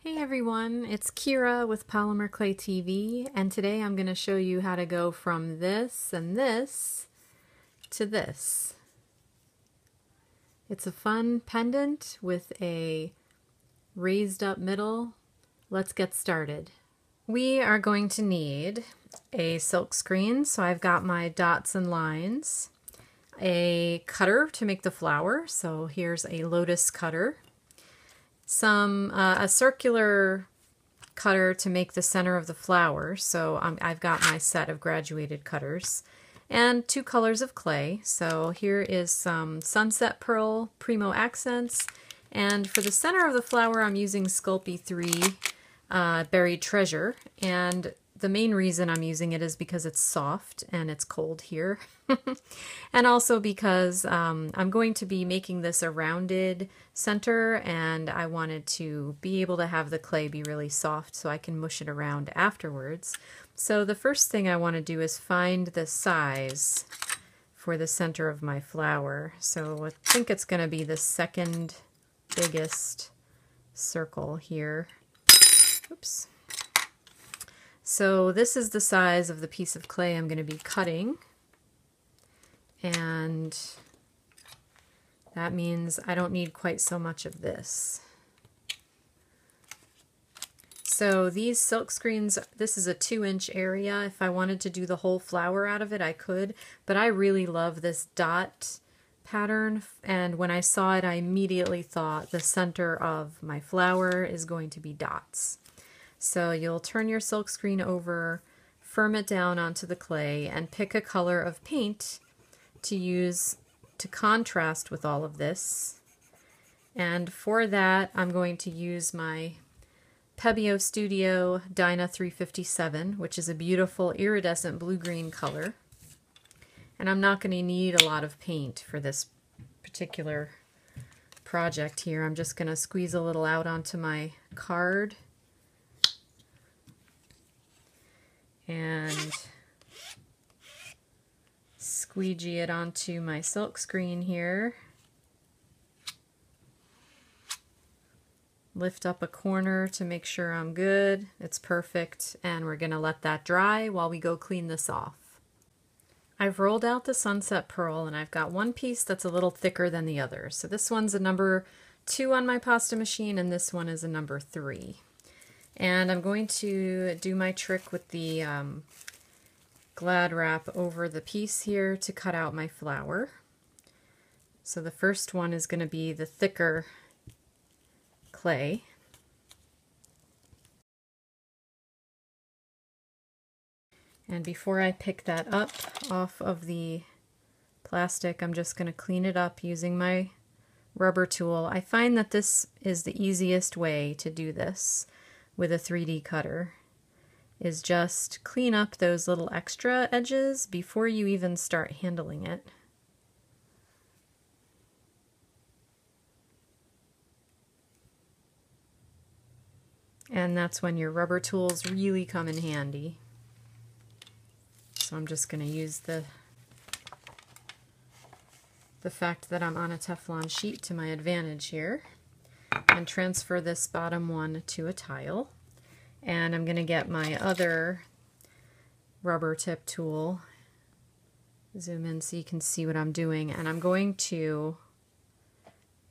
Hey everyone, it's Kira with Polymer Clay TV, and today I'm going to show you how to go from this and this to this. It's a fun pendant with a raised up middle. Let's get started. We are going to need a silk screen, so I've got my dots and lines, a cutter to make the flower, so here's a lotus cutter, a circular cutter to make the center of the flower, so I've got my set of graduated cutters, and 2 colors of clay. So here is some Sunset Pearl Primo Accents, and for the center of the flower I'm using Sculpting 3 Buried Treasure, and the main reason I'm using it is because it's soft and it's cold here. And also because I'm going to be making this a rounded center, and I wanted to be able to have the clay be really soft so I can mush it around afterwards. So the first thing I want to do is find the size for the center of my flower. So I think it's going to be the second biggest circle here. Oops. So this is the size of the piece of clay I'm going to be cutting, and that means I don't need quite so much of this. So these silk screens, this is a 2-inch area. If I wanted to do the whole flower out of it, I could, but I really love this dot pattern, and when I saw it, I immediately thought the center of my flower is going to be dots. So you'll turn your silk screen over, firm it down onto the clay, and pick a color of paint to use to contrast with all of this. And for that, I'm going to use my Pebeo Studio Dyna 357, which is a beautiful iridescent blue-green color. And I'm not going to need a lot of paint for this particular project here. I'm just going to squeeze a little out onto my card and squeegee it onto my silk screen here. Lift up a corner to make sure I'm good. It's perfect, and we're going to let that dry while we go clean this off. I've rolled out the Sunset Pearl, and I've got one piece that's a little thicker than the other. So this one's a number 2 on my pasta machine, and this one is a number 3. And I'm going to do my trick with the Glad wrap over the piece here to cut out my flower. So the first one is going to be the thicker clay. And before I pick that up off of the plastic, I'm just going to clean it up using my rubber tool. I find that this is the easiest way to do this with a 3D cutter, is just clean up those little extra edges before you even start handling it. And that's when your rubber tools really come in handy. So I'm just going to use the fact that I'm on a Teflon sheet to my advantage here, and transfer this bottom one to a tile. And I'm going to get my other rubber tip tool, zoom in so you can see what I'm doing, and I'm going to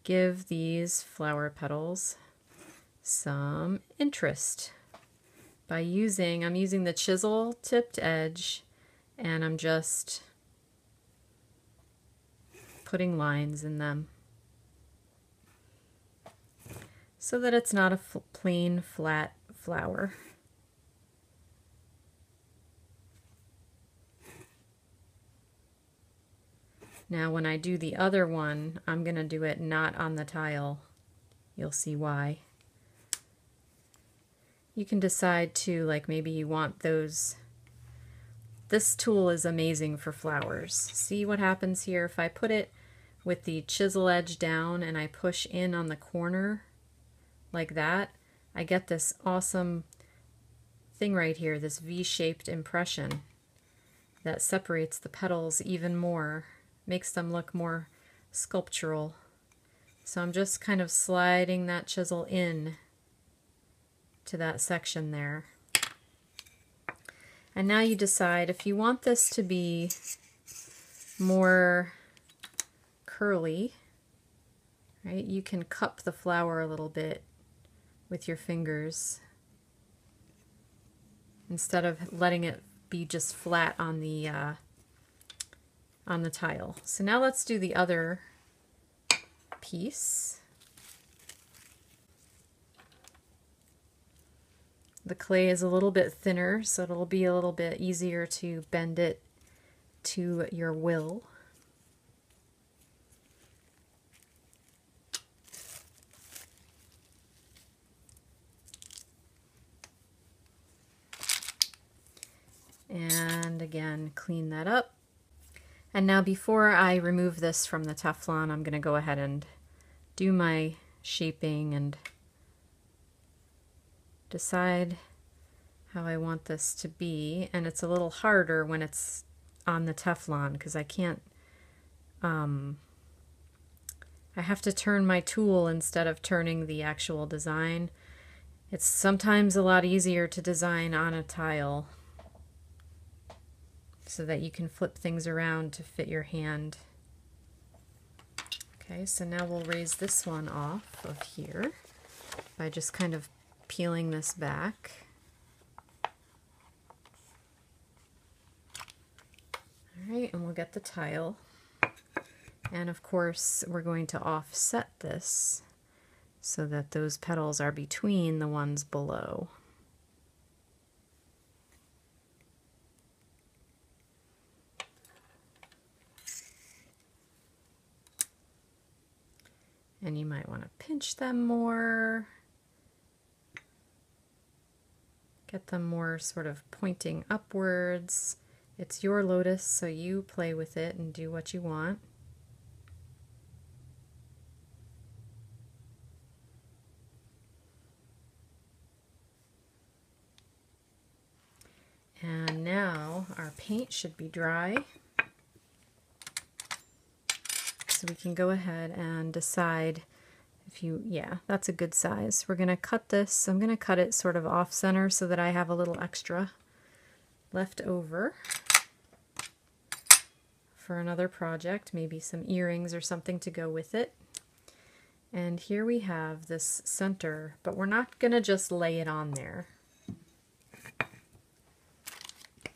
give these flower petals some interest by I'm using the chisel tipped edge, and I'm just putting lines in them so that it's not a plain flat flower. Now when I do the other one, I'm going to do it not on the tile. You'll see why. You can decide to, like, maybe you want those. This tool is amazing for flowers. See what happens here? If I put it with the chisel edge down and I push in on the corner like that, I get this awesome thing right here, this V-shaped impression that separates the petals even more, makes them look more sculptural. So I'm just kind of sliding that chisel in to that section there. And now you decide if you want this to be more curly, right? You can cup the flower a little bit with your fingers instead of letting it be just flat on the tile. So now let's do the other piece. The clay is a little bit thinner, so it'll be a little bit easier to bend it to your will. And again, clean that up. And now before I remove this from the Teflon, I'm going to go ahead and do my shaping and decide how I want this to be. And it's a little harder when it's on the Teflon because I can't, I have to turn my tool instead of turning the actual design. It's sometimes a lot easier to design on a tile so that you can flip things around to fit your hand. Okay, so now we'll raise this one off of here by just kind of peeling this back. All right, and we'll get the tile. And of course, we're going to offset this so that those petals are between the ones below. And you might want to pinch them more, get them more sort of pointing upwards. It's your lotus, so you play with it and do what you want. And now our paint should be dry. So we can go ahead and decide if you, yeah, that's a good size. We're going to cut this. I'm going to cut it sort of off center so that I have a little extra left over for another project, maybe some earrings or something to go with it. And here we have this center, but we're not going to just lay it on there.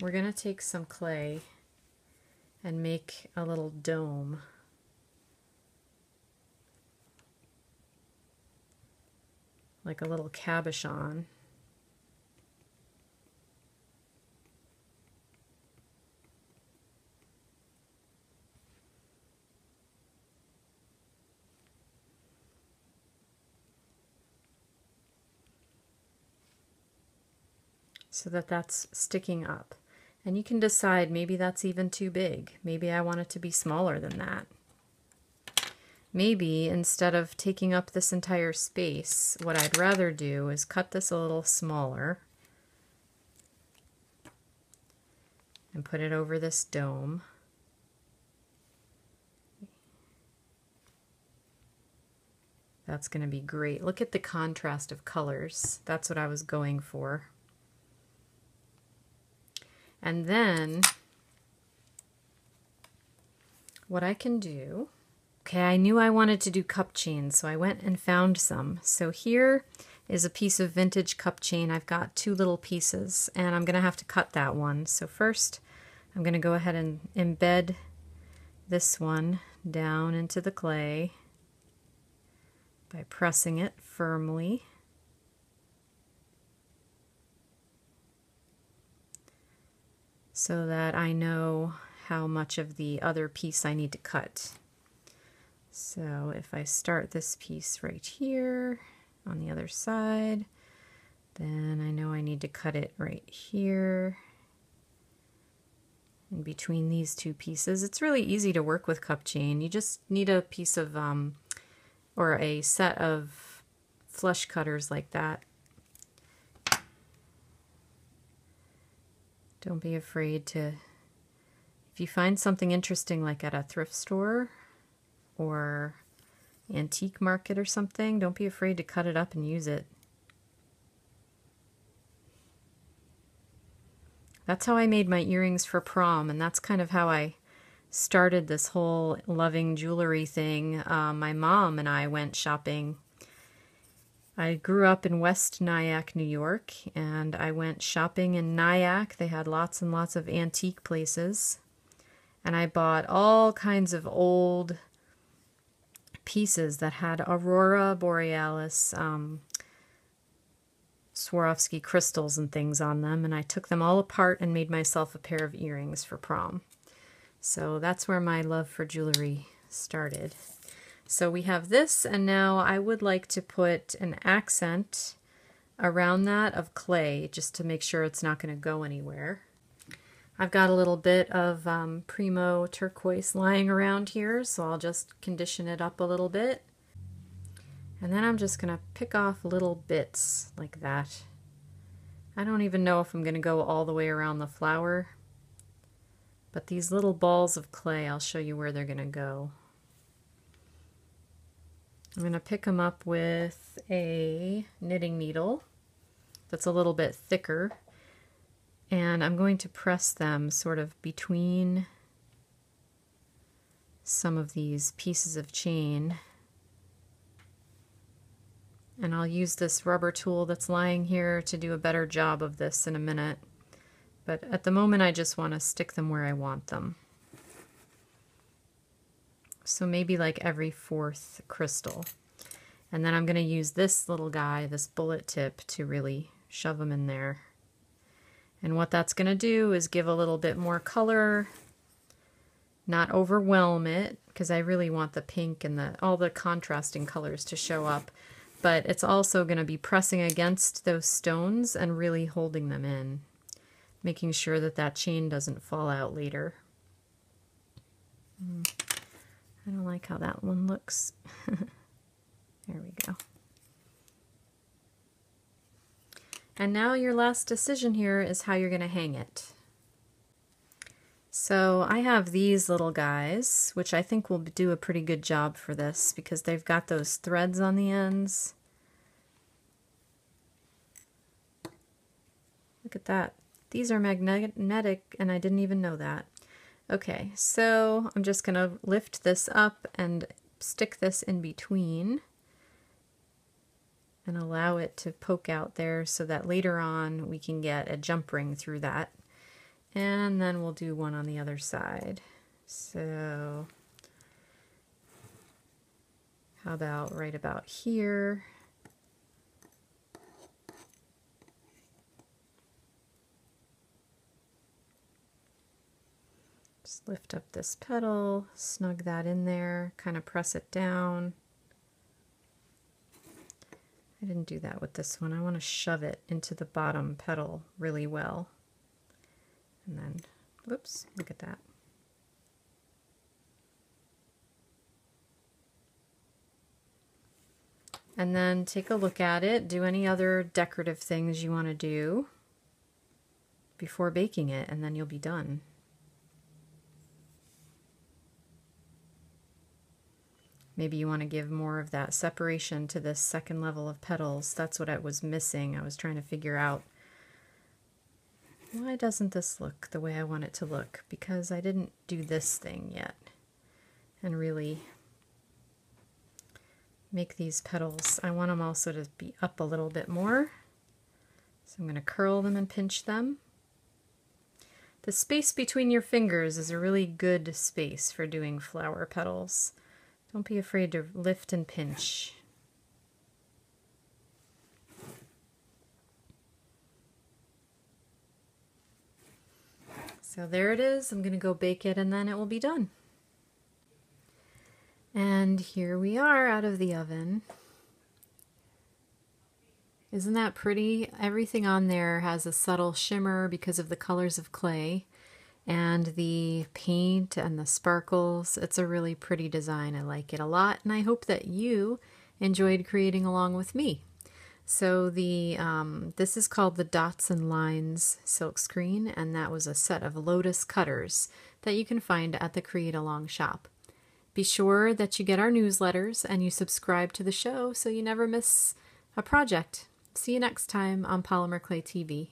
We're going to take some clay and make a little dome. Like a little cabochon. So that that's sticking up. And you can decide maybe that's even too big. Maybe I want it to be smaller than that. Maybe instead of taking up this entire space, what I'd rather do is cut this a little smaller and put it over this dome. That's going to be great. Look at the contrast of colors. That's what I was going for. And then what I can do, okay, I knew I wanted to do cup chains, so I went and found some. So here is a piece of vintage cup chain. I've got two little pieces, and I'm going to have to cut that one. So first, I'm going to go ahead and embed this one down into the clay by pressing it firmly. So that I know how much of the other piece I need to cut. So if I start this piece right here on the other side, then I know I need to cut it right here in between these two pieces. It's really easy to work with cup chain. You just need a piece of, or a set of flush cutters like that. Don't be afraid to, if you find something interesting like at a thrift store or antique market or something, don't be afraid to cut it up and use it. That's how I made my earrings for prom, and that's kind of how I started this whole loving jewelry thing. My mom and I went shopping. I grew up in West Nyack, New York, and I went shopping in Nyack. They had lots and lots of antique places, and I bought all kinds of old pieces that had Aurora Borealis, Swarovski crystals and things on them, and I took them all apart and made myself a pair of earrings for prom. So that's where my love for jewelry started. So we have this, and now I would like to put an accent around that of clay, just to make sure it's not going to go anywhere. I've got a little bit of Primo turquoise lying around here, so I'll just condition it up a little bit. And then I'm just going to pick off little bits like that. I don't even know if I'm going to go all the way around the flower, but these little balls of clay, I'll show you where they're going to go. I'm going to pick them up with a knitting needle that's a little bit thicker, and I'm going to press them sort of between some of these pieces of chain. And I'll use this rubber tool that's lying here to do a better job of this in a minute. But at the moment I just want to stick them where I want them. So maybe like every fourth crystal. And then I'm going to use this little guy, this bullet tip, to really shove them in there. And what that's going to do is give a little bit more color, not overwhelm it, because I really want the pink and all the contrasting colors to show up. But it's also going to be pressing against those stones and really holding them in, making sure that that chain doesn't fall out later. I don't like how that one looks. There we go. And now your last decision here is how you're going to hang it. So I have these little guys, which I think will do a pretty good job for this because they've got those threads on the ends. Look at that. These are magnetic, and I didn't even know that. Okay, so I'm just going to lift this up and stick this in between and allow it to poke out there so that later on we can get a jump ring through that. And then we'll do one on the other side. So how about right about here? Just lift up this petal, snug that in there, kind of press it down. I didn't do that with this one. I want to shove it into the bottom petal really well. And then, whoops, look at that. And then take a look at it. Do any other decorative things you want to do before baking it, and then you'll be done. Maybe you want to give more of that separation to this second level of petals. That's what I was missing. I was trying to figure out, why doesn't this look the way I want it to look? Because I didn't do this thing yet and really make these petals. I want them also to be up a little bit more. So I'm going to curl them and pinch them. The space between your fingers is a really good space for doing flower petals. Don't be afraid to lift and pinch. So there it is. I'm going to go bake it and then it will be done. And here we are out of the oven. Isn't that pretty? Everything on there has a subtle shimmer because of the colors of clay and the paint and the sparkles. It's a really pretty design. I like it a lot, and I hope that you enjoyed creating along with me. So this is called the Dots and Lines silk screen, and that was a set of lotus cutters that you can find at the Create Along shop. Be sure that you get our newsletters and you subscribe to the show so you never miss a project. See you next time on Polymer Clay TV.